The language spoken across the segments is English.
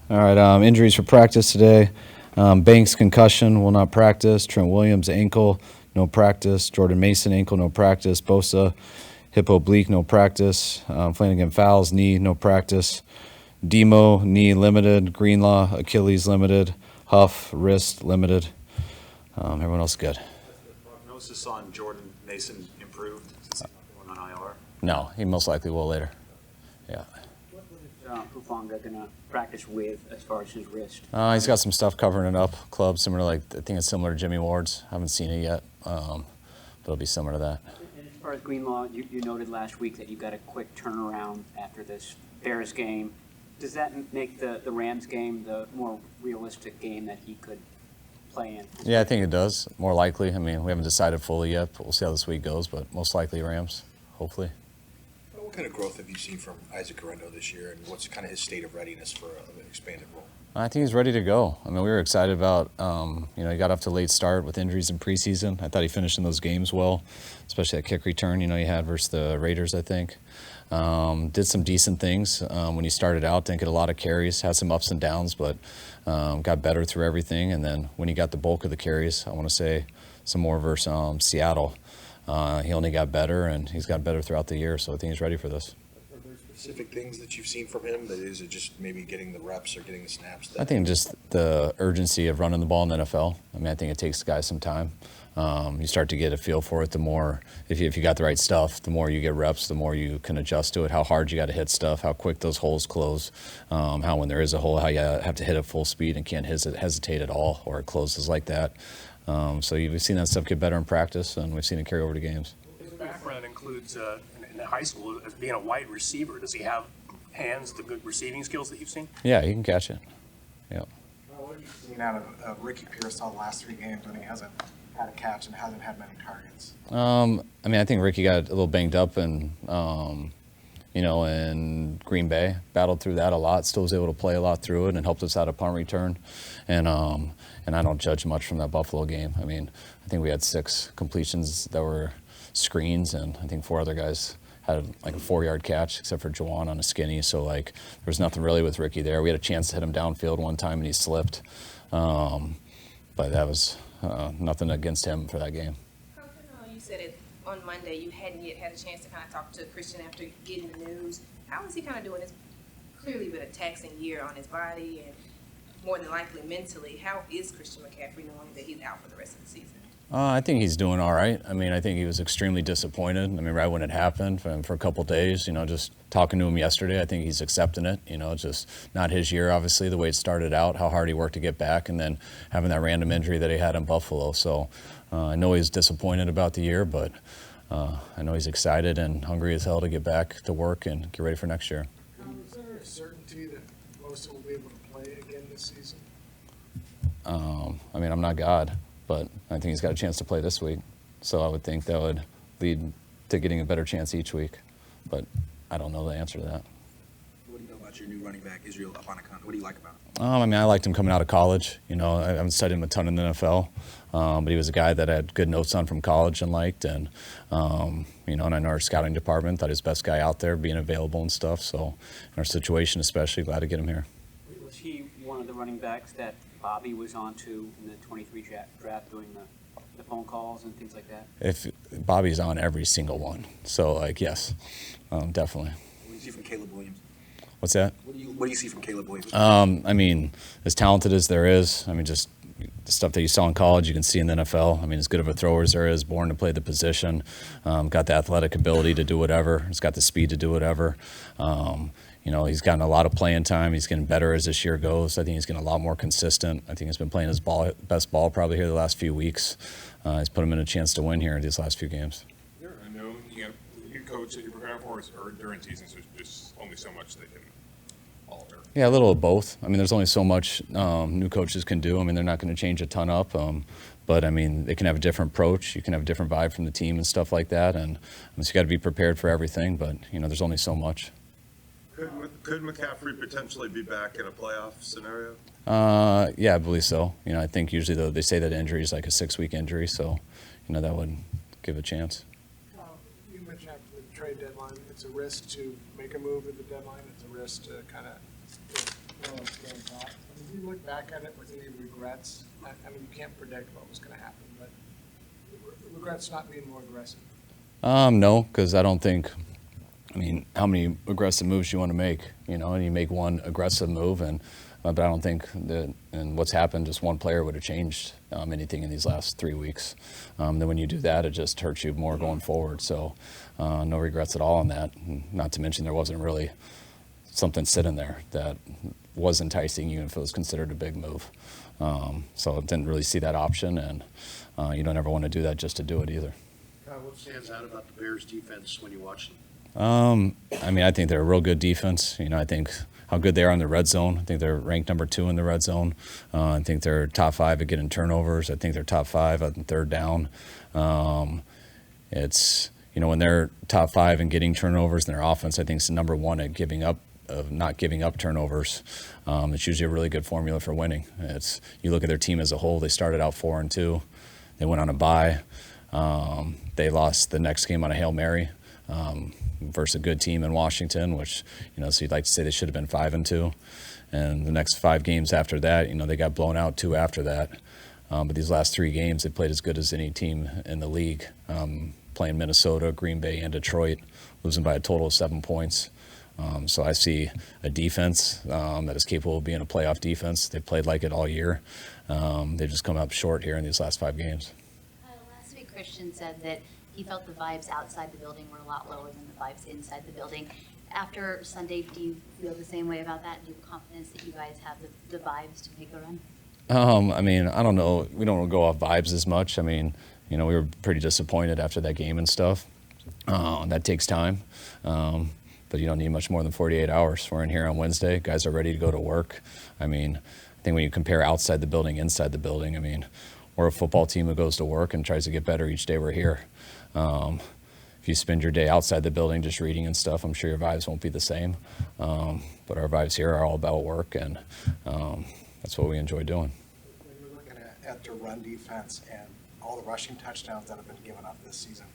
All right, injuries for practice today. Banks concussion, will not practice. Trent Williams ankle, no practice. Jordan Mason ankle, no practice. Bosa hip oblique, no practice. Flanagan Fowles knee, no practice. Demo knee limited. Greenlaw Achilles limited. Huff wrist limited. Everyone else good. Has the prognosis on Jordan Mason improved since he's not going on IR? No, he most likely will later. Yeah. What was Hufanga going to practice with as far as his wrist? He's got some stuff covering it up. Club similar, I think it's similar to Jimmy Ward's. Haven't seen it yet, but it'll be similar to that. And as far as Greenlaw, you noted last week that you got a quick turnaround after this Bears game. Does that make the Rams game the more realistic game that he could play in? Yeah, I think it does. More likely. I mean, we haven't decided fully yet, but we'll see how this week goes. But most likely Rams, hopefully. What kind of growth have you seen from Isaac Guerendo this year, and what's kind of his state of readiness for an expanded role? I think he's ready to go. I mean, we were excited about, he got off to a late start with injuries in preseason. I thought he finished in those games well, especially that kick return, he had versus the Raiders, I think. Did some decent things when he started out, didn't get a lot of carries, had some ups and downs, but got better through everything. And then when he got the bulk of the carries, I want to say some more versus Seattle, he only got better, and he's got better throughout the year, so I think he's ready for this. Are there specific things that you've seen from him? That is it just maybe getting the reps or getting the snaps? I think just the urgency of running the ball in the NFL. I mean, I think it takes guys some time. You start to get a feel for it. The more, if you got the right stuff, the more you get reps, the more you can adjust to it. How hard you got to hit stuff, how quick those holes close, how when there is a hole, how you have to hit at full speed and can't hesitate at all, or it closes like that. So we've seen that stuff get better in practice, and we've seen it carry over to games. His background includes in high school as being a wide receiver. Does he have hands, the good receiving skills that you've seen? Yeah, he can catch it. Yeah. Well, what have you seen out of Ricky Pearsall the last 3 games when he hasn't had a catch and hasn't had many targets? I mean, I think Ricky got a little banged up and in Green Bay, battled through that a lot, still was able to play a lot through it and helped us out at punt return. And I don't judge much from that Buffalo game. I mean, I think we had 6 completions that were screens, and I think 4 other guys had like a 4-yard catch, except for Juwan on a skinny. So there was nothing really with Ricky there. We had a chance to hit him downfield one time, and he slipped. But that was nothing against him for that game. Coach, you said it on Monday. You hadn't yet had a chance to kind of talk to Christian after getting the news. How is he kind of doing? It's clearly been a taxing year on his body and more than likely mentally. How is Christian McCaffrey knowing that he's out for the rest of the season? I think he's doing all right. I mean, I think he was extremely disappointed. I mean, right when it happened, for a couple of days, just talking to him yesterday, I think he's accepting it. It's just not his year, obviously, the way it started out, how hard he worked to get back, and then having that random injury that he had in Buffalo. So I know he's disappointed about the year, but I know he's excited and hungry as hell to get back to work and get ready for next year. Is there a certainty that Bosa will be able to play again this season? I mean, I'm not God, but I think he's got a chance to play this week. So I would think that would lead to getting a better chance each week. But I don't know the answer to that. What do you know about your new running back, Israel Abanikanda? What do you like about him? I mean, I liked him coming out of college. I haven't studied him a ton in the NFL, but he was a guy that I had good notes on from college and liked. And, and I know our scouting department thought he was the best guy out there, being available and stuff. So in our situation especially, glad to get him here. Was he one of the running backs that Bobby was on to in the 23 draft doing the phone calls and things like that? If Bobby's on every single one. So, yes, definitely. What do you see from Caleb Williams? What's that? What do you see from Caleb Williams? I mean, as talented as there is, I mean, just the stuff that you saw in college, you can see in the NFL. I mean, as good of a thrower as there is, born to play the position, got the athletic ability to do whatever. He's got the speed to do whatever. He's gotten a lot of playing time. He's getting better as this year goes. I think he's getting a lot more consistent. I think he's been playing his best ball probably here the last few weeks. He's put him in a chance to win here in these last few games. I know your coach that you're preparing for is during season, so there's only so much they can alter. Yeah, a little of both. I mean, there's only so much new coaches can do. I mean, they're not going to change a ton up. But, I mean, they can have a different approach. You can have a different vibe from the team and stuff like that. And so you got to be prepared for everything. But, there's only so much. Could McCaffrey potentially be back in a playoff scenario? Yeah, I believe so. I think usually they say that injury is like a 6-week injury, so that would give a chance. You mentioned after the trade deadline, it's a risk to make a move at the deadline. It's a risk to kind of look back at it with any regrets? I mean, you can't predict what was going to happen, but regrets not being more aggressive. No, because I don't think. I mean, how many aggressive moves you want to make? You know, and you make one aggressive move, and but I don't think that. And what's happened, just one player would have changed anything in these last 3 weeks. Then when you do that, it just hurts you more going forward. So, no regrets at all on that. Not to mention there wasn't really something sitting there that was enticing, even if it was considered a big move. So I didn't really see that option, and you don't ever want to do that just to do it either. Kyle, what stands out about the Bears' defense when you watch them? I mean, I think they're a real good defense. You know, I think how good they are in the red zone. I think they're ranked number 2 in the red zone. I think they're top 5 at getting turnovers. I think they're top 5 on third down. It's, you know, when they're top 5 in getting turnovers in their offense, I think it's number 1 at not giving up turnovers. It's usually a really good formula for winning. It's, you look at their team as a whole, they started out 4-2. They went on a bye. They lost the next game on a Hail Mary versus a good team in Washington, which, you know, so you'd like to say they should have been 5-2. And the next 5 games after that, you know, they got blown out 2 after that. But these last 3 games, they played as good as any team in the league, playing Minnesota, Green Bay, and Detroit, losing by a total of 7 points. So I see a defense that is capable of being a playoff defense. They've played like it all year. They've just come up short here in these last 5 games. Last week, Christian said that he felt the vibes outside the building were a lot lower than the vibes inside the building. After Sunday, do you feel the same way about that? Do you have confidence that you guys have the vibes to make a run? I mean, I don't know. We don't go off vibes as much. I mean, you know, we were pretty disappointed after that game and stuff. That takes time. But you don't need much more than 48 hours. We're in here on Wednesday. Guys are ready to go to work. I mean, I think when you compare outside the building, inside the building, I mean, we're a football team who goes to work and tries to get better each day we're here. If you spend your day outside the building just reading and stuff, I'm sure your vibes won't be the same. But our vibes here are all about work, and that's what we enjoy doing. When you're looking at the run defense and all the rushing touchdowns that have been given up this season,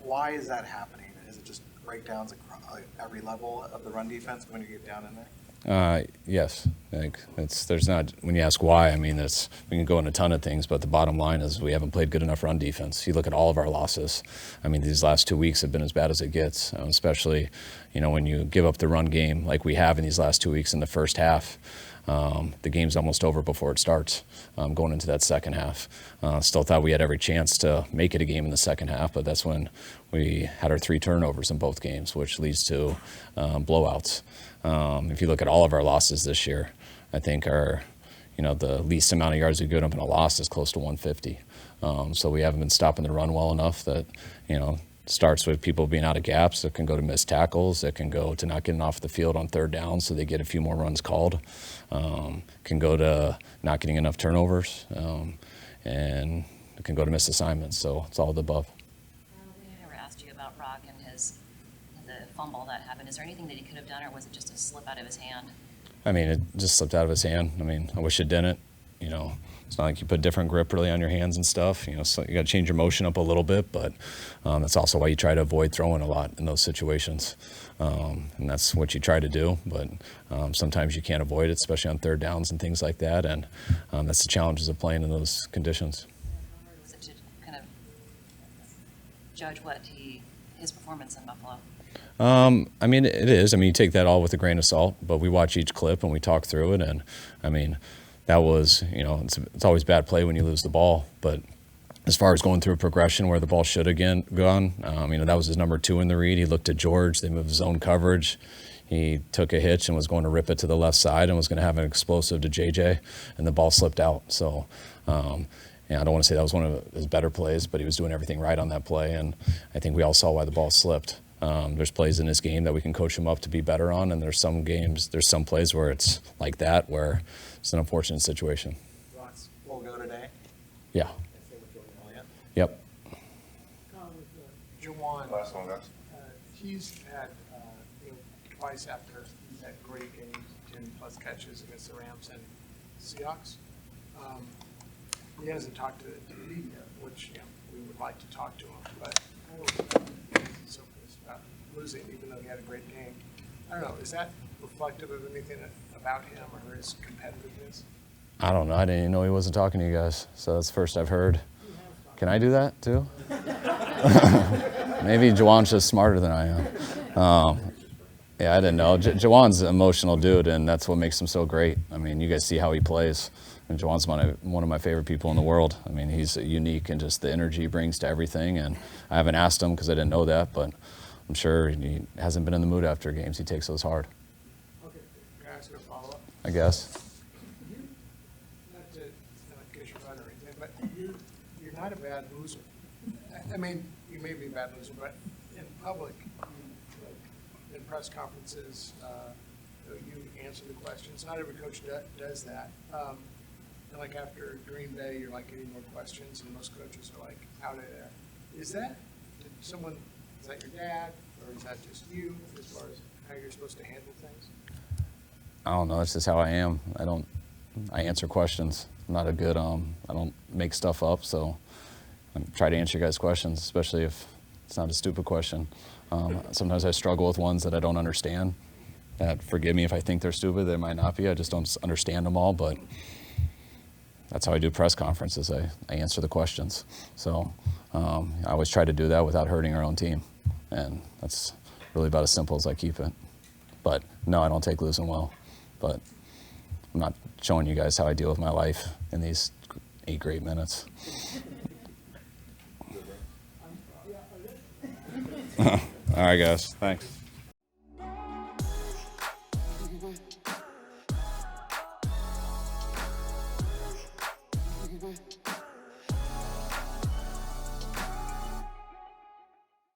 why is that happening? Is it just breakdowns across every level of the run defense when you get down in there? Yes, I think there's not, when you ask why, I mean, we can go into a ton of things, but the bottom line is we haven't played good enough run defense. You look at all of our losses. I mean, these last 2 weeks have been as bad as it gets, especially, you know, when you give up the run game like we have in these last 2 weeks in the first half. The game's almost over before it starts, going into that second half. Still thought we had every chance to make it a game in the second half, but that's when we had our 3 turnovers in both games, which leads to blowouts. If you look at all of our losses this year, I think our, you know, the least amount of yards we give up in a loss is close to 150. So we haven't been stopping the run well enough that, you know, starts with people being out of gaps. It can go to missed tackles. It can go to not getting off the field on third down so they get a few more runs called. Can go to not getting enough turnovers. And it can go to missed assignments. So it's all of the above. I never asked you about Rock and the fumble that happened. Is there anything that he could have done, or was it just a slip out of his hand? I mean, it just slipped out of his hand. I mean, I wish it didn't. You know, it's not like you put different grip really on your hands and stuff. You know, so you got to change your motion up a little bit, but that's also why you try to avoid throwing a lot in those situations. And that's what you try to do, but sometimes you can't avoid it, especially on third downs and things like that. And that's the challenges of playing in those conditions. How hard was it to kind of judge his performance in Buffalo? I mean, it is. I mean, you take that all with a grain of salt, but we watch each clip and we talk through it. And I mean, that was, you know, it's always bad play when you lose the ball. But as far as going through a progression where the ball should have gone, you know, that was his number 2 in the read. He looked at George. They moved zone coverage. He took a hitch and was going to rip it to the left side and was going to have an explosive to JJ, and the ball slipped out. So, yeah, I don't want to say that was one of his better plays, but he was doing everything right on that play, and I think we all saw why the ball slipped. There's plays in this game that we can coach him up to be better on, and there's some plays where it's like that, where it's an unfortunate situation. Ross will go today. Yeah. Yep. Jawan, Last one, guys. he's had, twice after he's had great games, 10+ catches against the Rams and Seahawks. He hasn't talked to the media, which, you know, we would like to talk to him, but I don't know, he's so pissed about losing, even though he had a great game. I don't know, is that reflective of anything about him or his competitiveness? I don't know. I didn't even know he wasn't talking to you guys. So that's the first I've heard. Can I do that too? Maybe Jawan's just smarter than I am. Yeah, I didn't know. Jawan's an emotional dude, and that's what makes him so great. I mean, you guys see how he plays. And Jawan's one of my favorite people in the world. I mean, he's unique in just the energy he brings to everything. And I haven't asked him because I didn't know that, but I'm sure he hasn't been in the mood after games. He takes those hard. Okay, can I ask you a follow-up? I guess. Not to kiss your butt or anything, but you're not a bad loser. I mean, you may be a bad loser, but in public, in press conferences, you answer the questions. Not every coach does that. And like after Green Bay, you're like getting more questions, and most coaches are like out of there. Is that your dad, or is that just you as far as how you're supposed to handle things? I don't know. That's just how I am. I answer questions. I'm not a good, I don't make stuff up, so I try to answer you guys' questions, especially if it's not a stupid question. Sometimes I struggle with ones that I don't understand. Forgive me if I think they're stupid. They might not be. I just don't understand them all, but that's how I do press conferences. I answer the questions. So I always try to do that without hurting our own team. And that's really about as simple as I keep it. But no, I don't take losing well. But I'm not showing you guys how I deal with my life in these 8 great minutes. All right, guys. Thanks.